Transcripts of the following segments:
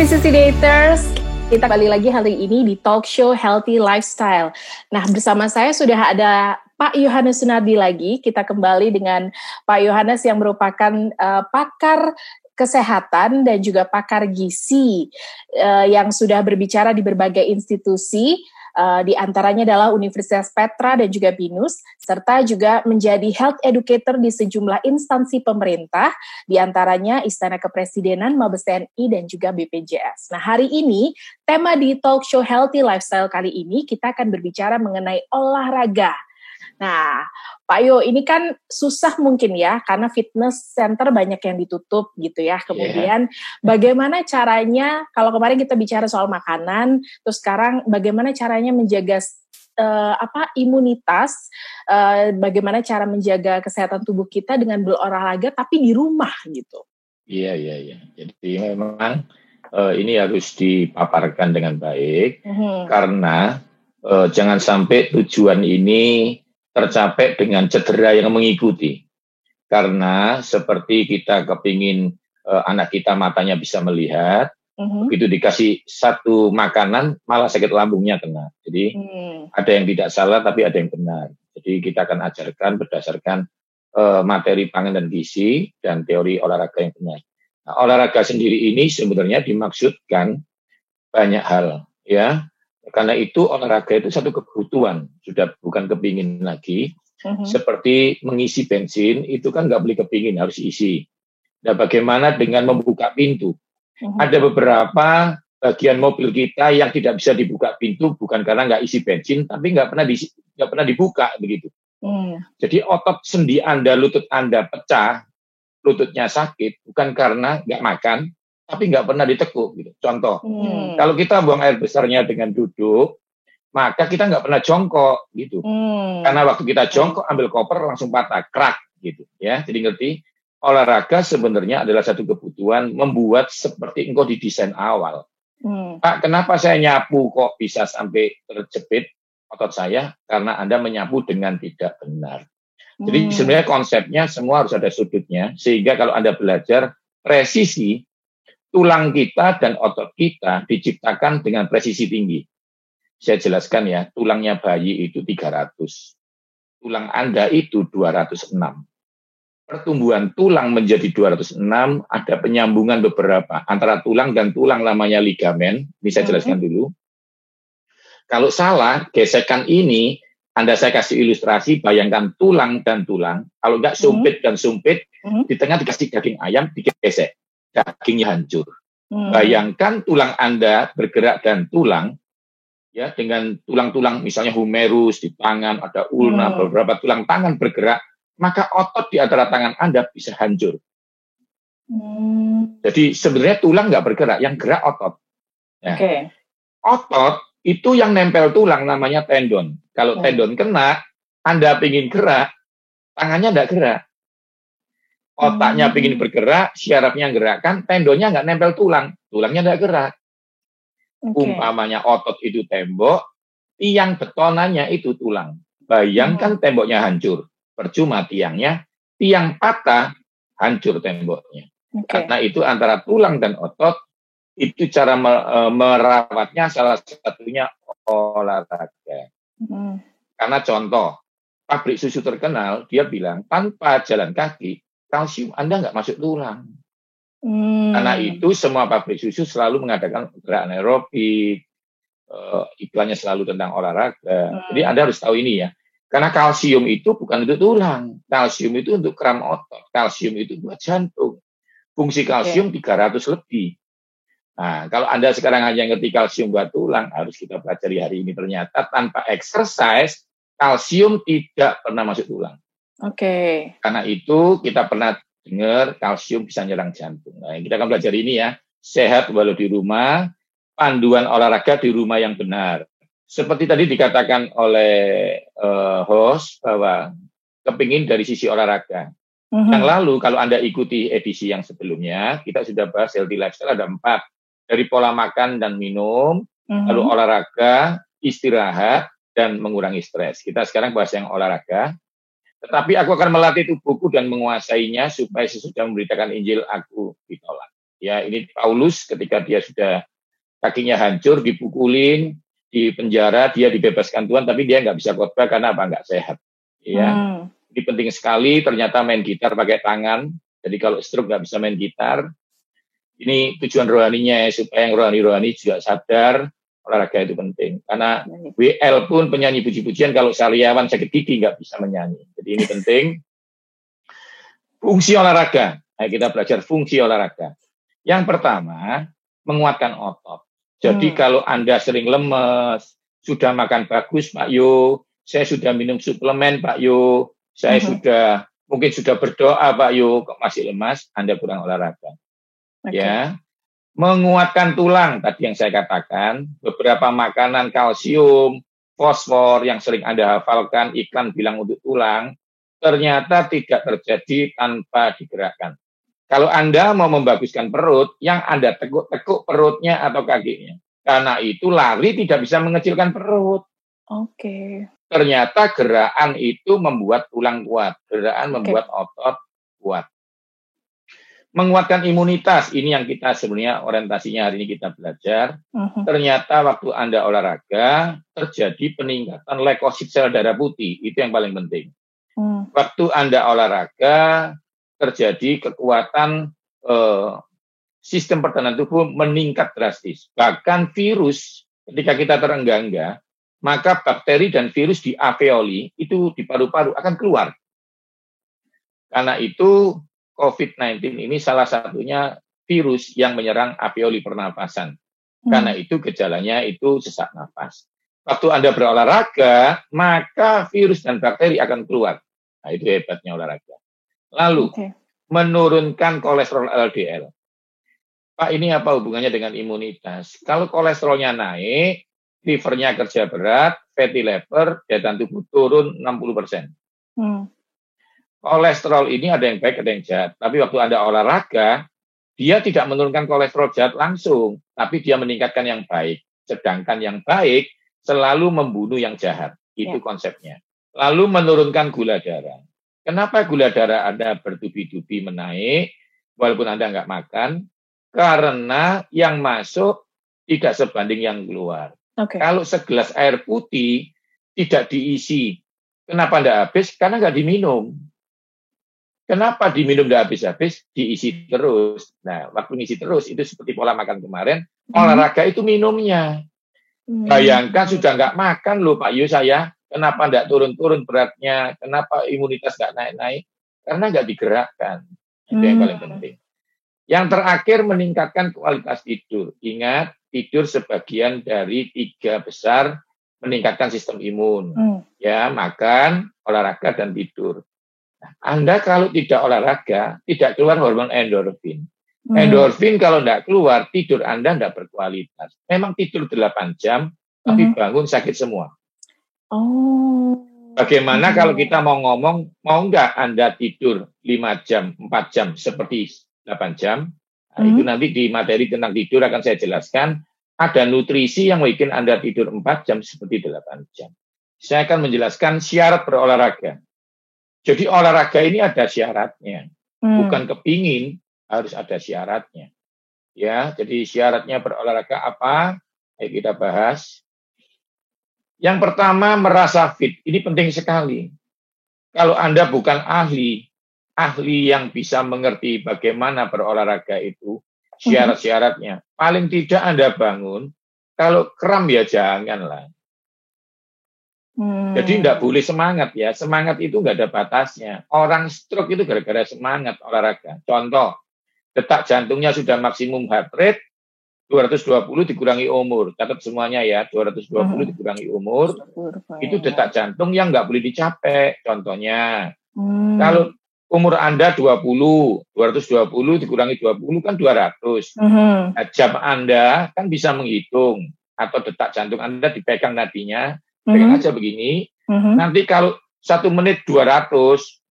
Business kita kembali lagi hari ini di talk show Healthy Lifestyle. Nah, bersama saya sudah ada Pak Yohanes Sunardi lagi. Kita kembali dengan Pak Yohanes yang merupakan pakar kesehatan dan juga pakar gizi yang sudah berbicara di berbagai institusi. Di antaranya adalah Universitas Petra dan juga BINUS, serta juga menjadi health educator di sejumlah instansi pemerintah, di antaranya Istana Kepresidenan, Mabes TNI, dan juga BPJS. Nah, hari ini, tema di talk show Healthy Lifestyle kali ini, kita akan berbicara mengenai olahraga. Nah, Pak Yo, ini kan susah mungkin ya, karena fitness center banyak yang ditutup gitu ya. Kemudian bagaimana caranya, kalau kemarin kita bicara soal makanan, terus sekarang bagaimana caranya menjaga imunitas, bagaimana cara menjaga kesehatan tubuh kita dengan berolahraga tapi di rumah gitu. Iya. Jadi memang ini harus dipaparkan dengan baik, karena jangan sampai tujuan ini tercapai dengan cedera yang mengikuti. Karena seperti kita kepingin anak kita matanya bisa melihat, begitu dikasih satu makanan malah sakit lambungnya kena. Jadi ada yang tidak salah tapi ada yang benar. Jadi kita akan ajarkan berdasarkan materi pangan dan gizi dan teori olahraga yang benar. Nah, olahraga sendiri ini sebenarnya dimaksudkan banyak hal, ya. Karena itu olahraga itu satu kebutuhan, sudah bukan kepingin lagi. Seperti mengisi bensin, itu kan nggak boleh kepingin, harus isi. Nah, bagaimana dengan membuka pintu? Ada beberapa bagian mobil kita yang tidak bisa dibuka pintu, bukan karena nggak isi bensin, tapi nggak pernah dibuka, begitu. Jadi otot sendi Anda, lutut Anda pecah, lututnya sakit, bukan karena nggak makan, tapi nggak pernah ditekuk gitu. Contoh, kalau kita buang air besarnya dengan duduk, maka kita nggak pernah jongkok gitu. Karena waktu kita jongkok ambil koper langsung patah, krak gitu ya. Jadi ngerti, olahraga sebenarnya adalah satu kebutuhan membuat seperti engkau didesain awal. Pak, kenapa saya nyapu kok bisa sampai terjepit otot saya? Karena Anda menyapu dengan tidak benar. Jadi sebenarnya konsepnya semua harus ada sudutnya, sehingga kalau Anda belajar presisi, tulang kita dan otot kita diciptakan dengan presisi tinggi. Saya jelaskan ya, tulangnya bayi itu 300. Tulang Anda itu 206. Pertumbuhan tulang menjadi 206, ada penyambungan beberapa. Antara tulang dan tulang namanya ligamen. Ini saya jelaskan dulu. Kalau salah, gesekan ini, saya kasih ilustrasi, bayangkan tulang dan tulang. Kalau enggak sumpit dan sumpit, di tengah dikasih daging ayam, digesek. Dagingnya hancur. Bayangkan tulang Anda bergerak dan tulang, ya, dengan tulang-tulang misalnya humerus di tangan, ada ulna, beberapa tulang tangan bergerak, maka otot di antara tangan Anda bisa hancur. Jadi sebenarnya tulang nggak bergerak, yang gerak otot. Ya. Otot itu yang nempel tulang namanya tendon. Kalau tendon kena, Anda ingin gerak, tangannya nggak gerak. Otaknya ingin bergerak, syarafnya gerakkan, tendonnya nggak nempel tulang, tulangnya nggak gerak. Umpamanya otot itu tembok, tiang betonannya itu tulang. Bayangkan temboknya hancur, percuma tiangnya, tiang patah, hancur temboknya. Karena itu antara tulang dan otot, itu cara merawatnya salah satunya olahraga. Karena contoh, pabrik susu terkenal, dia bilang, tanpa jalan kaki, kalsium Anda nggak masuk tulang. Karena itu semua pabrik susu selalu mengadakan gerakan aerobik, iklannya selalu tentang olahraga. Jadi Anda harus tahu ini ya. Karena kalsium itu bukan untuk tulang. Kalsium itu untuk keram otot. Kalsium itu buat jantung. Fungsi kalsium 300 lebih. Nah, kalau Anda sekarang hanya ngerti kalsium buat tulang, harus kita pelajari hari ini. Ternyata tanpa exercise, kalsium tidak pernah masuk tulang. Karena itu kita pernah dengar kalsium bisa nyerang jantung. Nah, kita akan belajar ini ya. Sehat walau di rumah, panduan olahraga di rumah yang benar. Seperti tadi dikatakan oleh host bahwa kepingin dari sisi olahraga. Yang lalu kalau Anda ikuti edisi yang sebelumnya, kita sudah bahas healthy lifestyle ada 4. Dari pola makan dan minum, lalu olahraga, istirahat, dan mengurangi stres. Kita sekarang bahas yang olahraga. Tetapi aku akan melatih tubuhku dan menguasainya supaya sesudah memberitakan Injil aku ditolak. Ya, ini Paulus ketika dia sudah kakinya hancur, dipukulin, di penjara, dia dibebaskan Tuhan, tapi dia nggak bisa khotbah karena apa? Nggak sehat. Ya, ini penting sekali. Ternyata main gitar pakai tangan. Jadi kalau stroke nggak bisa main gitar. Ini tujuan rohaninya ya, supaya yang rohani-rohani juga sadar olahraga itu penting. Karena WL pun penyanyi puji-pujian, kalau sariawan sakit gigi nggak bisa menyanyi. Jadi ini penting. Fungsi olahraga. Nah, kita belajar fungsi olahraga. Yang pertama, menguatkan otot. Jadi kalau Anda sering lemes, sudah makan bagus Pak Yo, saya sudah minum suplemen Pak Yo, saya mungkin sudah berdoa Pak Yo, kok masih lemas, Anda kurang olahraga. Ya, menguatkan tulang tadi yang saya katakan, beberapa makanan kalsium, fosfor yang sering Anda hafalkan, iklan bilang untuk tulang, ternyata tidak terjadi tanpa digerakkan. Kalau Anda mau membaguskan perut, yang Anda tekuk-tekuk perutnya atau kakinya. Karena itu lari tidak bisa mengecilkan perut. Oke. Ternyata gerakan itu membuat tulang kuat, gerakan membuat otot kuat. Menguatkan imunitas, ini yang kita sebenarnya orientasinya hari ini kita belajar. Ternyata waktu Anda olahraga, terjadi peningkatan leukosit sel darah putih, itu yang paling penting. Waktu Anda olahraga, terjadi kekuatan sistem pertahanan tubuh meningkat drastis. Bahkan virus, ketika kita terengah-engah, maka bakteri dan virus di alveoli, itu di paru-paru akan keluar. Karena itu, COVID-19 ini salah satunya virus yang menyerang alveoli pernapasan. Karena itu gejalanya itu sesak nafas. Waktu Anda berolahraga, maka virus dan bakteri akan keluar. Nah, itu hebatnya olahraga. Lalu, menurunkan kolesterol LDL. Pak, ini apa hubungannya dengan imunitas? Kalau kolesterolnya naik, livernya kerja berat, fatty liver, daya tahan tubuh turun 60%. Kolesterol ini ada yang baik, ada yang jahat. Tapi waktu Anda olahraga, dia tidak menurunkan kolesterol jahat langsung, tapi dia meningkatkan yang baik. Sedangkan yang baik selalu membunuh yang jahat. Itu konsepnya. Lalu menurunkan gula darah. Kenapa gula darah Anda bertubi-tubi menaik, walaupun Anda nggak makan? Karena yang masuk tidak sebanding yang keluar. Kalau segelas air putih tidak diisi, kenapa nggak habis? Karena nggak diminum. Kenapa diminum nggak habis-habis? Diisi terus. Nah, waktu ngisi terus, itu seperti pola makan kemarin, olahraga itu minumnya. Bayangkan sudah nggak makan loh Pak Yu saya, kenapa nggak turun-turun beratnya, kenapa imunitas nggak naik-naik? Karena nggak digerakkan. Itu yang paling penting. Yang terakhir, meningkatkan kualitas tidur. Ingat, tidur sebagian dari 3 besar meningkatkan sistem imun. Ya, makan, olahraga, dan tidur. Anda kalau tidak olahraga, tidak keluar hormon endorfin. Endorfin kalau tidak keluar, tidur Anda tidak berkualitas. Memang tidur 8 jam, tapi bangun sakit semua. Bagaimana kalau kita mau ngomong, mau nggak Anda tidur 5 jam, 4 jam, seperti 8 jam? Nah, itu nanti di materi tentang tidur akan saya jelaskan. Ada nutrisi yang bikin Anda tidur 4 jam seperti 8 jam. Saya akan menjelaskan syarat berolahraga. Jadi olahraga ini ada syaratnya, bukan kepingin, harus ada syaratnya. Ya, jadi syaratnya berolahraga apa? Ayo kita bahas. Yang pertama, merasa fit. Ini penting sekali. Kalau Anda bukan ahli yang bisa mengerti bagaimana berolahraga itu, syarat-syaratnya. Paling tidak Anda bangun, kalau kram ya janganlah. Jadi tidak boleh semangat ya. Semangat itu nggak ada batasnya. Orang stroke itu gara-gara semangat olahraga. Contoh, detak jantungnya sudah maksimum heart rate, 220 dikurangi umur. Catat semuanya ya, 220 dikurangi umur. Itu detak jantung yang nggak boleh dicapai. Contohnya, kalau umur Anda 20, 220 dikurangi 20 kan 200. Nah, jam Anda kan bisa menghitung. Atau detak jantung Anda dipegang nadinya, pegang aja begini. Nanti kalau 1 menit 200,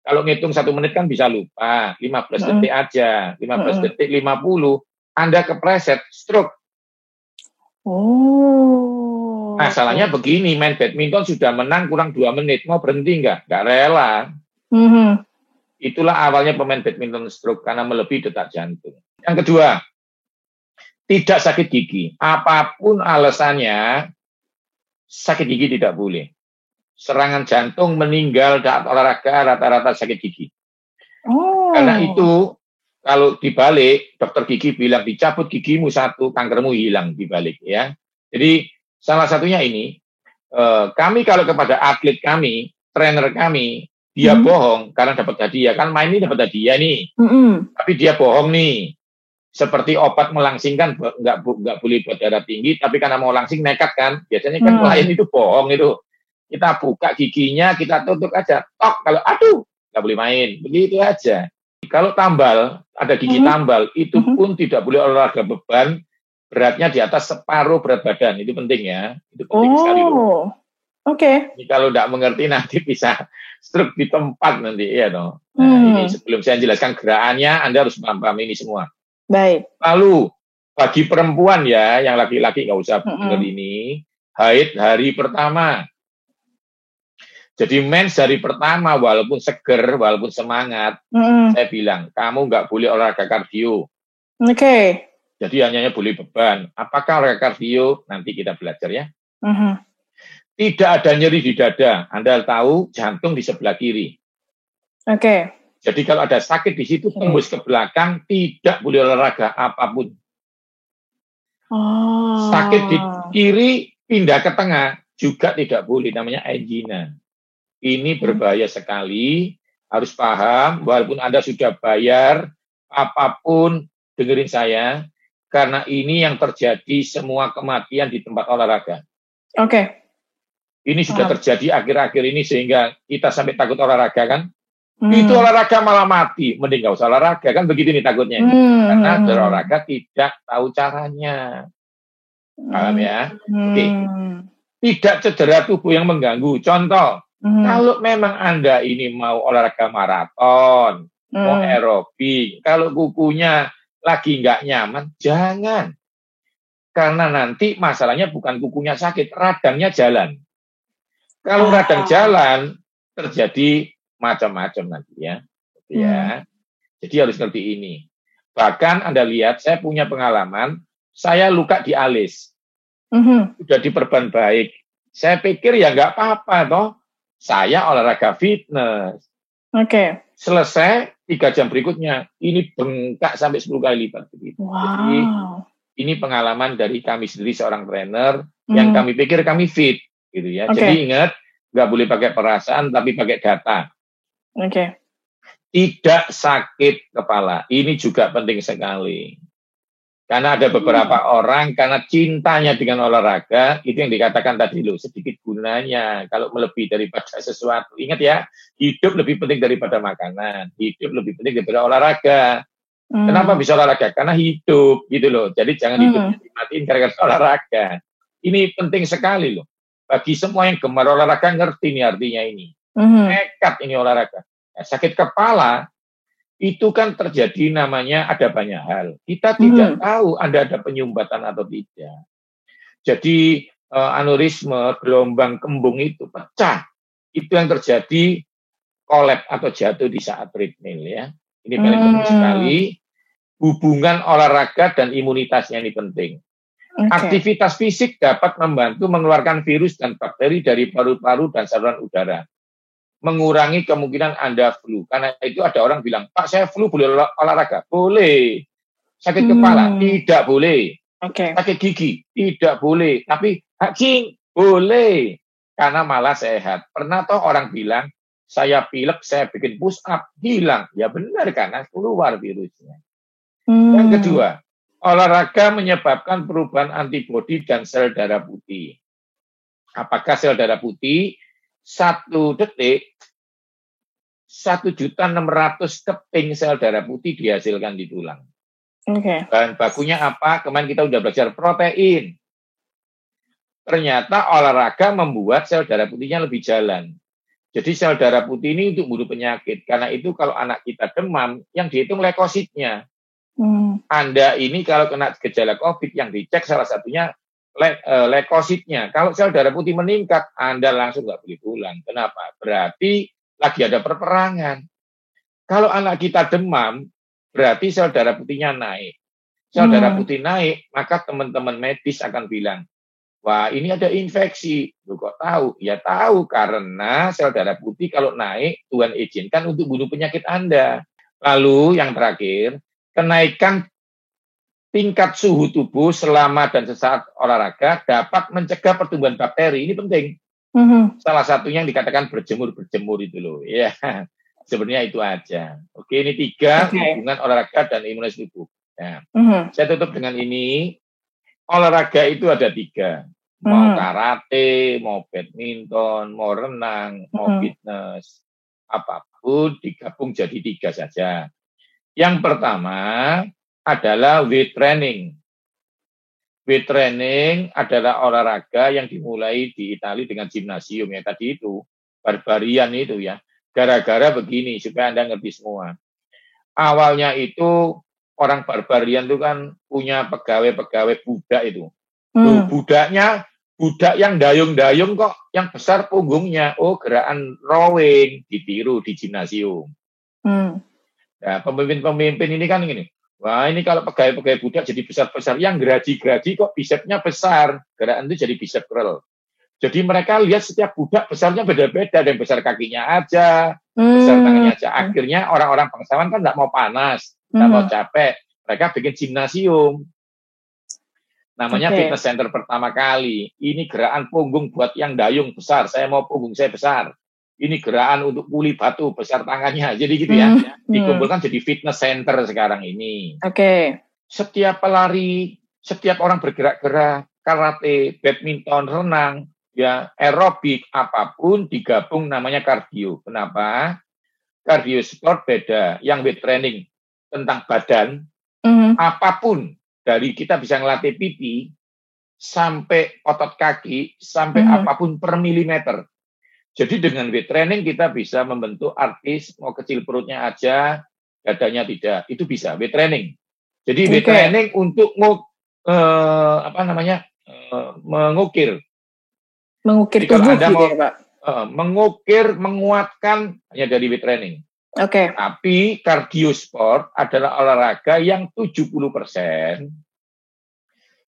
kalau ngitung 1 menit kan bisa lupa. 15 detik aja. 15 detik 50. Anda kepreset, stroke. Masalahnya begini, main badminton sudah menang kurang 2 menit. Mau berhenti nggak? Nggak rela. Itulah awalnya pemain badminton stroke, karena melebihi detak jantung. Yang kedua, tidak sakit gigi. Apapun alasannya, sakit gigi tidak boleh. Serangan jantung, meninggal saat olahraga, rata-rata sakit gigi. Karena itu, kalau dibalik, dokter gigi bilang dicabut gigimu satu, kankermu hilang dibalik ya. Jadi salah satunya ini, kami kalau kepada atlet kami, trainer kami, dia bohong karena dapat hadiah. Kan main ini dapat hadiah nih, tapi dia bohong nih. Seperti obat melangsingkan nggak boleh buat darah tinggi, tapi karena mau langsing nekat kan, biasanya kan klien itu bohong itu. Kita buka giginya, kita tutup aja, tok kalau aduh nggak boleh main, begitu aja. Kalau tambal, ada gigi tambal, itu pun tidak boleh olahraga beban, beratnya di atas separuh berat badan, itu penting ya, itu penting sekali loh. Oke. Kalau tidak mengerti nanti bisa stroke di tempat nanti ya toh. Nah, ini sebelum saya jelaskan gerakannya, Anda harus paham ini semua. Baik. Lalu bagi perempuan ya, yang laki-laki nggak usah dengar ini, haid hari pertama. Jadi mens hari pertama, walaupun seger, walaupun semangat, saya bilang kamu nggak boleh olahraga kardio. Oke. Jadi hanya boleh beban. Apakah olahraga kardio? Nanti kita belajar ya. Tidak ada nyeri di dada. Anda tahu jantung di sebelah kiri. Oke. Jadi kalau ada sakit di situ tembus ke belakang, tidak boleh olahraga apapun. Sakit di kiri pindah ke tengah juga tidak boleh, namanya angina. Ini berbahaya sekali, harus paham. Walaupun Anda sudah bayar apapun, dengerin saya, karena ini yang terjadi semua kematian di tempat olahraga. Oke. Ini sudah terjadi akhir-akhir ini sehingga kita sampai takut olahraga kan? Itu olahraga malah mati, mending nggak usah olahraga kan, begitu nih takutnya. Karena berolahraga tidak tahu caranya. Paham ya? Oke. Tidak cedera tubuh yang mengganggu. Contoh, kalau memang Anda ini mau olahraga maraton, mau aerobik, kalau kukunya lagi nggak nyaman, jangan. Karena nanti masalahnya bukan kukunya sakit, radangnya jalan. Kalau radang jalan, terjadi macam-macam nanti ya. Jadi harus ngerti ini. Bahkan Anda lihat, saya punya pengalaman, saya luka di alis. Sudah diperban baik. Saya pikir ya nggak apa-apa toh. Saya olahraga fitness. Oke. Selesai 3 jam berikutnya, ini bengkak sampai 10 kali lipat. Wow. Jadi ini pengalaman dari kami sendiri seorang trainer yang kami pikir kami fit, gitu ya. Jadi ingat, nggak boleh pakai perasaan tapi pakai data. Tidak sakit kepala. Ini juga penting sekali. Karena ada beberapa orang, karena cintanya dengan olahraga, itu yang dikatakan tadi loh, sedikit gunanya. Kalau melebihi daripada sesuatu. Ingat ya, hidup lebih penting daripada makanan. Hidup lebih penting daripada olahraga. Kenapa bisa olahraga? Karena hidup, gitu loh. Jadi jangan hidup dimatiin gara-gara olahraga. Ini penting sekali loh. Bagi semua yang gemar olahraga, ngerti nih artinya ini. Nekat ini olahraga. Nah, sakit kepala itu kan terjadi namanya ada banyak hal. Kita tidak tahu Anda ada penyumbatan atau tidak. Jadi aneurisme, gelombang kembung itu pecah. Itu yang terjadi kolap atau jatuh di saat treadmill ya. Ini paling penting sekali. Hubungan olahraga dan imunitasnya ini penting. Aktivitas fisik dapat membantu mengeluarkan virus dan bakteri dari paru-paru dan saluran udara. Mengurangi kemungkinan Anda flu. Karena itu ada orang bilang, Pak saya flu boleh olahraga? Boleh. Sakit kepala? Tidak boleh. Sakit gigi? Tidak boleh. Tapi hakim? Boleh. Karena malah sehat. Pernah toh orang bilang, saya pilek, saya bikin push up, hilang. Ya benar karena keluar virusnya. Yang kedua, olahraga menyebabkan perubahan antibodi dan sel darah putih. Apakah sel darah putih? 1 detik 1.600.000 keping sel darah putih dihasilkan di tulang. Bahan bakunya apa? Kemarin kita udah belajar protein. Ternyata olahraga membuat sel darah putihnya lebih jalan. Jadi sel darah putih ini untuk bunuh penyakit. Karena itu kalau anak kita demam, yang dihitung leukositnya. Anda ini kalau kena gejala COVID yang dicek salah satunya leukositnya. Kalau sel darah putih meningkat, Anda langsung nggak boleh pulang. Kenapa? Berarti lagi ada perperangan. Kalau anak kita demam, berarti sel darah putihnya naik. sel darah putih naik, maka teman-teman medis akan bilang, wah ini ada infeksi. Lu kok tahu? Ya tahu, karena sel darah putih kalau naik, Tuhan izinkan untuk bunuh penyakit Anda. Lalu yang terakhir, kenaikan tingkat suhu tubuh selama dan sesaat olahraga dapat mencegah pertumbuhan bakteri. Ini penting. Salah satunya yang dikatakan berjemur itu loh. Ya, sebenarnya itu aja. Oke, ini 3 hubungan olahraga dan imunitas tubuh. Ya. Saya tutup dengan ini. Olahraga itu ada 3. Mau karate, mau badminton, mau renang, mau fitness, apapun digabung jadi 3 saja. Yang pertama adalah weight training. Weight training adalah olahraga yang dimulai di Italia dengan gimnasium yang tadi itu, barbarian itu ya. Gara-gara begini, supaya Anda ngerti semua. Awalnya itu orang barbarian itu kan punya pegawai-pegawai budak itu. Budak yang dayung-dayung kok, yang besar punggungnya. Oh, gerakan rowing ditiru di gimnasium. Nah, pemimpin-pemimpin ini kan gini. Wah, ini kalau pegawai-pegawai budak jadi besar-besar, yang geradi-geradi kok bicepnya besar. Gerakan itu jadi bicep curl. Jadi mereka lihat setiap budak besarnya beda-beda, dan besar kakinya aja, besar tangannya aja. Akhirnya orang-orang bangsawan kan nggak mau panas, nggak mau capek. Mereka bikin gimnasium. Namanya fitness center pertama kali. Ini gerakan punggung buat yang dayung besar. Saya mau punggung saya besar. Ini gerakan untuk kuli batu besar tangannya. Jadi gitu ya. Dikumpulkan jadi fitness center sekarang ini. Setiap pelari, setiap orang bergerak-gerak, karate, badminton, renang, ya aerobik, apapun digabung namanya kardio. Kenapa? Kardio sport beda. Yang weight training tentang badan, apapun. Dari kita bisa ngelatih pipi, sampai otot kaki, sampai apapun per milimeter. Jadi dengan weight training kita bisa membentuk artis, mau kecil perutnya aja, dadanya tidak. Itu bisa, weight training. Jadi weight training untuk mengukir. Mengukir tubuh Anda gitu mau, ya, Pak? Mengukir, menguatkan, hanya dari weight training. Tapi cardio sport adalah olahraga yang 70%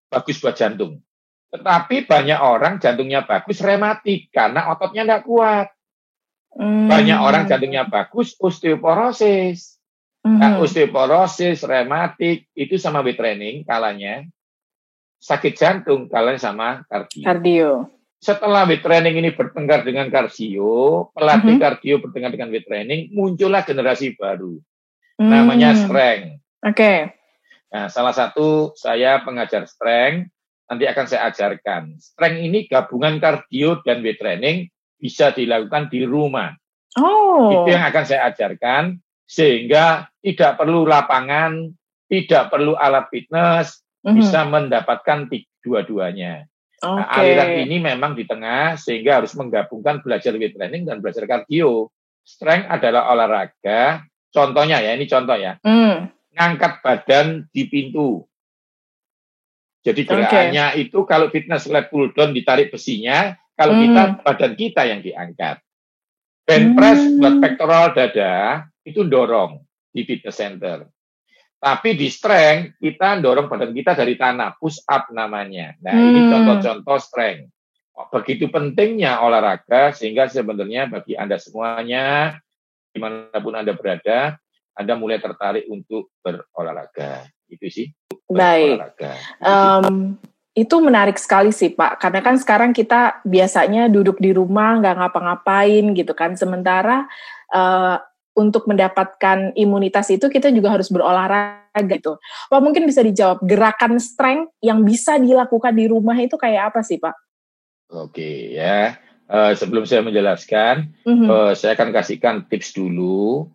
bagus buat jantung. Tetapi banyak orang jantungnya bagus rematik karena ototnya tidak kuat. Banyak orang jantungnya bagus osteoporosis. Nah, osteoporosis, rematik itu sama weight training kalanya. Sakit jantung kalanya sama kardio. Setelah weight training ini bertengkar dengan kardio, pelatih kardio bertengkar dengan weight training, muncullah generasi baru. Namanya strength. Nah, salah satu saya pengajar strength, nanti akan saya ajarkan. Strength ini gabungan kardio dan weight training bisa dilakukan di rumah. Itu yang akan saya ajarkan, sehingga tidak perlu lapangan, tidak perlu alat fitness, bisa mendapatkan dua-duanya. Nah, aliran ini memang di tengah, sehingga harus menggabungkan belajar weight training dan belajar kardio. Strength adalah olahraga, contohnya ya, ini contoh ya, ngangkat badan di pintu. Jadi gerakannya itu kalau fitness lat pull down ditarik besinya, kalau kita badan kita yang diangkat. Bench press buat pectoral dada itu dorong di fitness center. Tapi di strength kita dorong badan kita dari tanah, push up namanya. Nah, ini contoh-contoh strength. Begitu pentingnya olahraga sehingga sebenarnya bagi Anda semuanya dimanapun Anda berada, Anda mulai tertarik untuk berolahraga. Itu sih. Baik. Itu menarik sekali sih Pak, karena kan sekarang kita biasanya duduk di rumah nggak ngapa-ngapain gitu kan, sementara untuk mendapatkan imunitas itu kita juga harus berolahraga gitu. Pak, mungkin bisa dijawab, gerakan strength yang bisa dilakukan di rumah itu kayak apa sih Pak? Oke ya, sebelum saya menjelaskan, saya akan kasihkan tips dulu.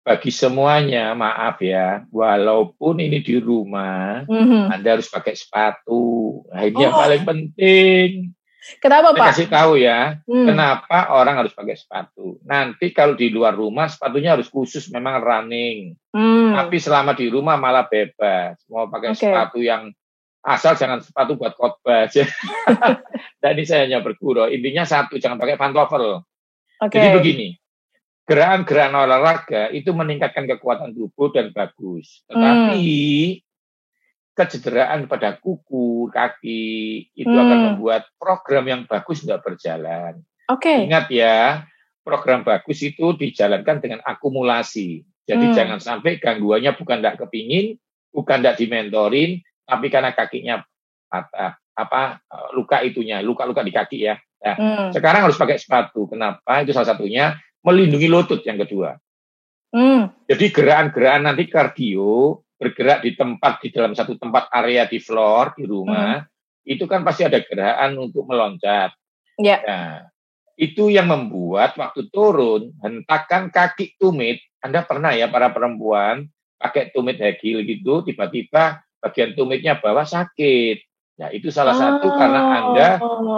Bagi semuanya, maaf ya, walaupun ini di rumah, Anda harus pakai sepatu. Nah, ini yang paling penting. Kenapa, Pak? Saya kasih tahu ya, kenapa orang harus pakai sepatu. Nanti kalau di luar rumah, sepatunya harus khusus, memang running. Tapi selama di rumah malah bebas. Mau pakai sepatu yang asal, jangan sepatu buat khotbah aja. Dan ini saya hanya bergurau. Intinya satu, jangan pakai pantofel. Jadi begini. Gerakan-gerakan olahraga itu meningkatkan kekuatan tubuh dan bagus. Tetapi kecederaan pada kuku, kaki, itu akan membuat program yang bagus nggak berjalan. Ingat ya, program bagus itu dijalankan dengan akumulasi. Jadi jangan sampai gangguannya bukan nggak kepingin, bukan nggak dimentorin, tapi karena kakinya luka-luka di kaki ya. Nah, sekarang harus pakai sepatu. Kenapa? Itu salah satunya melindungi lutut yang kedua. Jadi gerakan-gerakan nanti kardio, bergerak di dalam satu tempat area di floor di rumah, itu kan pasti ada gerakan untuk meloncat. Nah, itu yang membuat waktu turun hentakan kaki tumit. Anda pernah ya para perempuan pakai tumit high heel gitu, tiba-tiba bagian tumitnya bawah sakit. Nah, itu salah satu karena Anda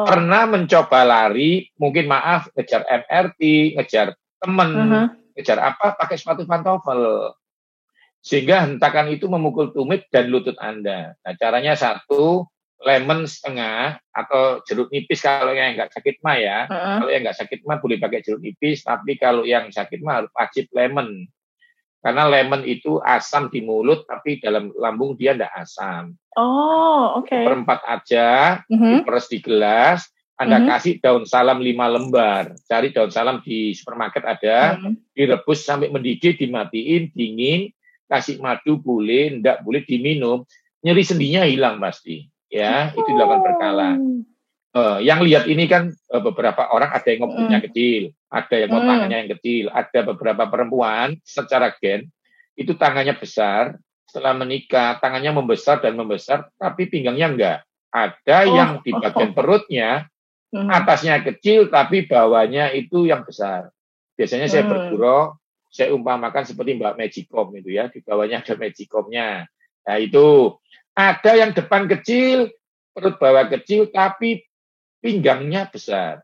pernah mencoba lari, mungkin ngejar MRT, ngejar teman, ngejar apa, pakai sepatu pantofel. Sehingga hentakan itu memukul tumit dan lutut Anda. Nah, caranya satu, lemon setengah atau jeruk nipis kalau yang nggak sakit mah ya. Kalau yang nggak sakit mah boleh pakai jeruk nipis, tapi kalau yang sakit mah harus wajib lemon. Karena lemon itu asam di mulut, tapi dalam lambung dia nggak asam. Seperempat aja, diperes di gelas, Anda kasih daun salam 5 lembar. Cari daun salam di supermarket ada, direbus sampai mendidih, dimatiin, dingin, kasih madu boleh, enggak boleh diminum, nyeri sendinya hilang pasti. Ya, itu dilakukan berkala. Yang lihat ini kan beberapa orang ada yang ngomongnya kecil, ada yang mau tangannya yang kecil, ada beberapa perempuan secara gen itu tangannya besar, setelah menikah tangannya membesar, tapi pinggangnya enggak. Ada yang di bagian perutnya atasnya kecil tapi bawahnya itu yang besar. Biasanya saya bergurau, saya umpamakan seperti Mbak Magicom itu ya, di bawahnya ada Magicomnya. Nah itu ada yang depan kecil, perut bawah kecil, tapi pinggangnya besar.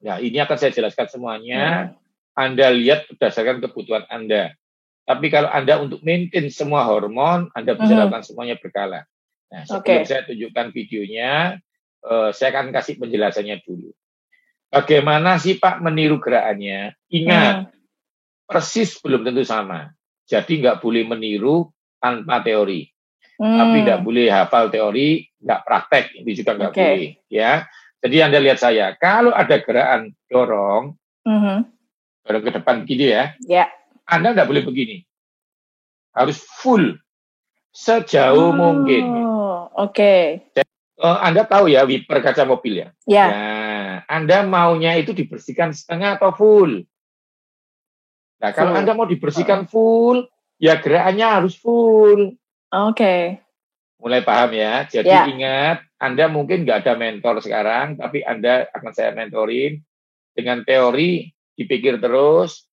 Nah ini akan saya jelaskan semuanya. Anda lihat berdasarkan kebutuhan Anda. Tapi kalau Anda untuk maintain semua hormon, Anda bisa lakukan semuanya berkala. Nah sebelum saya tunjukkan videonya, saya akan kasih penjelasannya dulu. Bagaimana sih Pak meniru gerakannya? Ingat, persis belum tentu sama. Jadi nggak boleh meniru tanpa teori. Tapi nggak boleh hafal teori, nggak praktek. Ini juga nggak boleh. Ya. Jadi Anda lihat saya, kalau ada gerakan dorong ke depan begini ya, Anda nggak boleh begini. Harus full, sejauh mungkin. Anda tahu ya, wiper kaca mobil ya? Nah, Anda maunya itu dibersihkan setengah atau full? Nah, kalau Anda mau dibersihkan full, ya gerakannya harus full. Mulai paham ya? Jadi ingat, Anda mungkin nggak ada mentor sekarang, tapi Anda akan saya mentorin dengan teori, dipikir terus.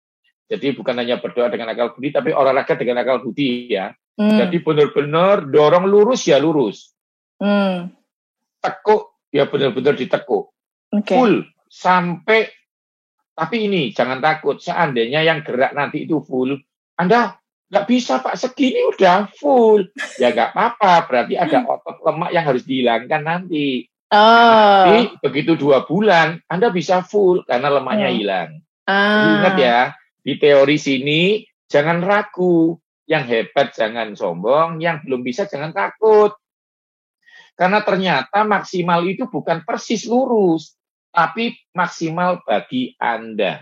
Jadi bukan hanya berdoa dengan akal budi, tapi olahraga dengan akal budi ya. Jadi benar-benar dorong lurus ya lurus. Tekuk ya benar-benar ditekuk. Full sampai. Tapi ini jangan takut, seandainya yang gerak nanti itu full, Anda nggak bisa Pak, segini udah full. Ya nggak apa-apa, berarti ada otot lemak yang harus dihilangkan nanti. Nanti begitu 2 bulan, Anda bisa full karena lemaknya hilang. Jadi ingat ya, di teori sini jangan ragu, yang hebat jangan sombong, yang belum bisa jangan takut. Karena ternyata maksimal itu bukan persis lurus, tapi maksimal bagi Anda.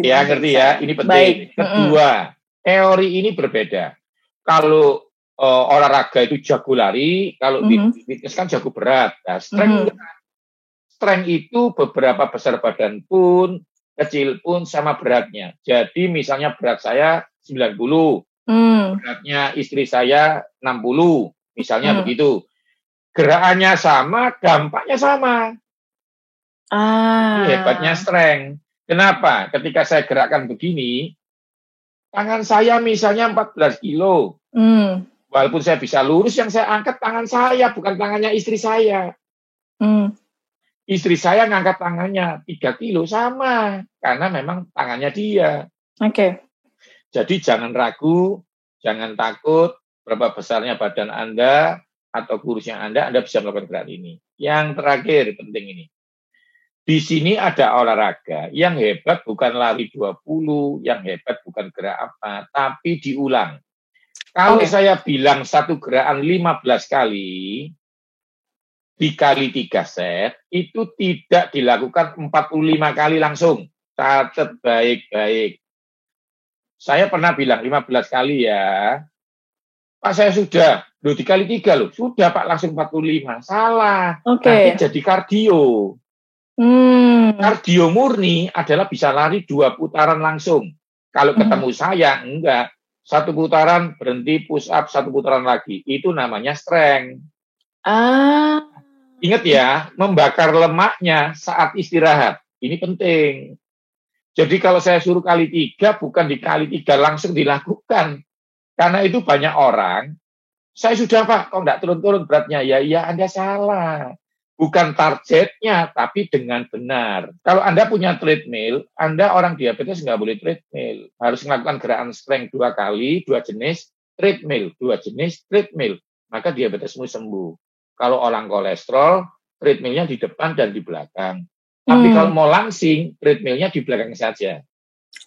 Ya, ngerti ya? Ini penting. Kedua, teori ini berbeda. Kalau olahraga itu jago lari, kalau fitness kan jago berat. Nah, strength itu beberapa besar badan pun, kecil pun sama beratnya. Jadi misalnya berat saya 90, beratnya istri saya 60, misalnya begitu. Gerakannya sama, dampaknya sama. Ini hebatnya strength. Kenapa? Ketika saya gerakkan begini, tangan saya misalnya 14 kilo. Walaupun saya bisa lurus, yang saya angkat tangan saya, bukan tangannya istri saya. Istri saya ngangkat tangannya 3 kilo, sama. Karena memang tangannya dia. Jadi jangan ragu, jangan takut, berapa besarnya badan Anda, atau kurusnya Anda bisa melakukan gerakan ini. Yang terakhir, penting ini. Di sini ada olahraga, yang hebat bukan lari 20, yang hebat bukan gerak apa, tapi diulang. Kalau saya bilang satu gerakan 15 kali, dikali 3 set, itu tidak dilakukan 45 kali langsung. Catat baik-baik. Saya pernah bilang 15 kali ya. Pak, saya sudah. Loh, dikali 3 loh. Sudah, Pak, langsung 45. Salah. Nanti jadi kardio. Kardio murni adalah bisa lari 2 putaran langsung. Kalau ketemu saya, enggak. 1 putaran, berhenti, push up, 1 putaran lagi. Itu namanya strength. Ingat ya, membakar lemaknya saat istirahat. Ini penting. Jadi kalau saya suruh kali 3, bukan dikali 3 langsung dilakukan. Karena itu banyak orang, saya sudah Pak, kok enggak turun-turun beratnya? Ya, Anda salah. Bukan targetnya, tapi dengan benar. Kalau Anda punya treadmill, Anda orang diabetes nggak boleh treadmill. Harus melakukan gerakan strength 2 kali, 2 jenis treadmill, 2 jenis treadmill. Maka diabetesmu sembuh. Kalau orang kolesterol, treadmillnya di depan dan di belakang. Tapi kalau mau langsing, treadmillnya di belakang saja.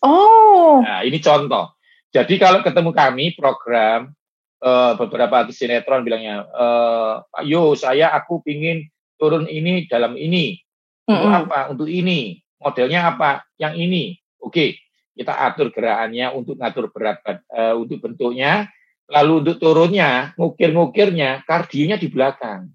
Nah, ini contoh. Jadi kalau ketemu kami, program, beberapa artis sinetron bilangnya, Pak Yo, aku pingin turun ini dalam ini. Untuk apa? Untuk ini. Modelnya apa? Yang ini. Oke, kita atur gerakannya untuk ngatur berat, untuk bentuknya. Lalu untuk turunnya, ngukir-ngukirnya, kardionya di belakang.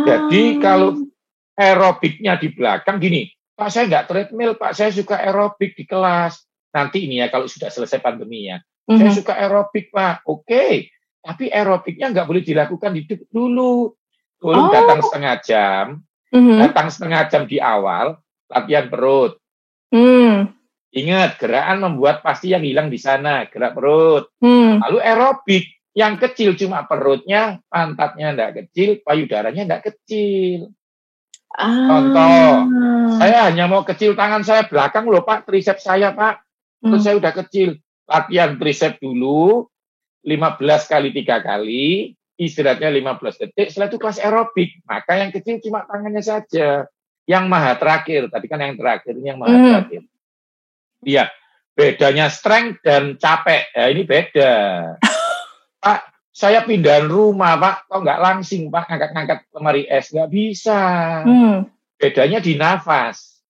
Jadi kalau aerobiknya di belakang, gini, Pak saya nggak treadmill, Pak saya suka aerobik di kelas. Nanti ini ya kalau sudah selesai pandemi ya. Saya suka aerobik, Pak. Oke, tapi aerobiknya nggak boleh dilakukan dulu. Dulu datang setengah jam, datang setengah jam di awal, latihan perut. Ingat, gerakan membuat pasti yang hilang di sana, gerak perut. Lalu aerobik, yang kecil cuma perutnya, pantatnya enggak kecil, payudaranya enggak kecil. Contoh, saya hanya mau kecil tangan saya belakang loh Pak, triceps saya Pak. Terus saya udah kecil. Latihan triceps dulu, 15 kali 3 kali, istirahatnya 15 detik, setelah itu kelas aerobik. Maka yang kecil cuma tangannya saja. Yang maha terakhir, tadi kan yang terakhir, ini yang maha terakhir. Lihat, bedanya strength dan capek. Ya, ini beda. Pak, saya pindahan rumah, Pak. Kok nggak langsing, Pak, ngangkat-ngangkat lemari es? Nggak bisa. Bedanya di nafas.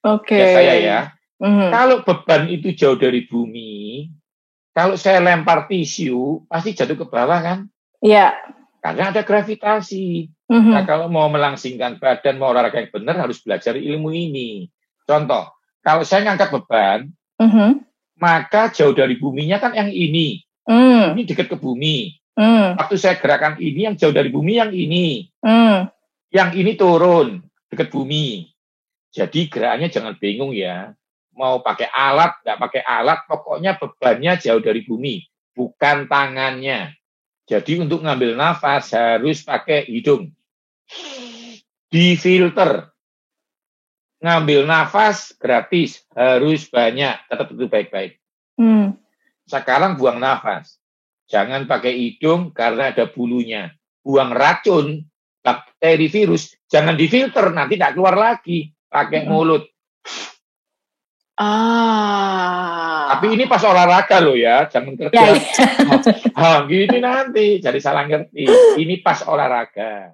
Oke. Ya, saya ya. Kalau beban itu jauh dari bumi, kalau saya lempar tisu, pasti jatuh ke bawah kan? Iya. Karena ada gravitasi. Nah, kalau mau melangsingkan badan, mau olahraga yang benar, harus belajar ilmu ini. Contoh, kalau saya ngangkat beban, maka jauh dari buminya kan yang ini. Ini dekat ke bumi. Waktu saya gerakan ini, yang jauh dari bumi yang ini. Yang ini turun, dekat bumi. Jadi gerakannya jangan bingung ya. Mau pakai alat, nggak pakai alat, pokoknya bebannya jauh dari bumi, bukan tangannya. Jadi untuk ngambil nafas harus pakai hidung. Difilter. Ngambil nafas gratis, harus banyak. Tetap itu baik-baik. Sekarang buang nafas. Jangan pakai hidung karena ada bulunya. Buang racun, bakteri, virus, jangan difilter, nanti tidak keluar lagi. Pakai mulut. Tapi ini pas olahraga loh ya, jangan kerja. Gini nanti, jadi salah ngerti. Ini pas olahraga.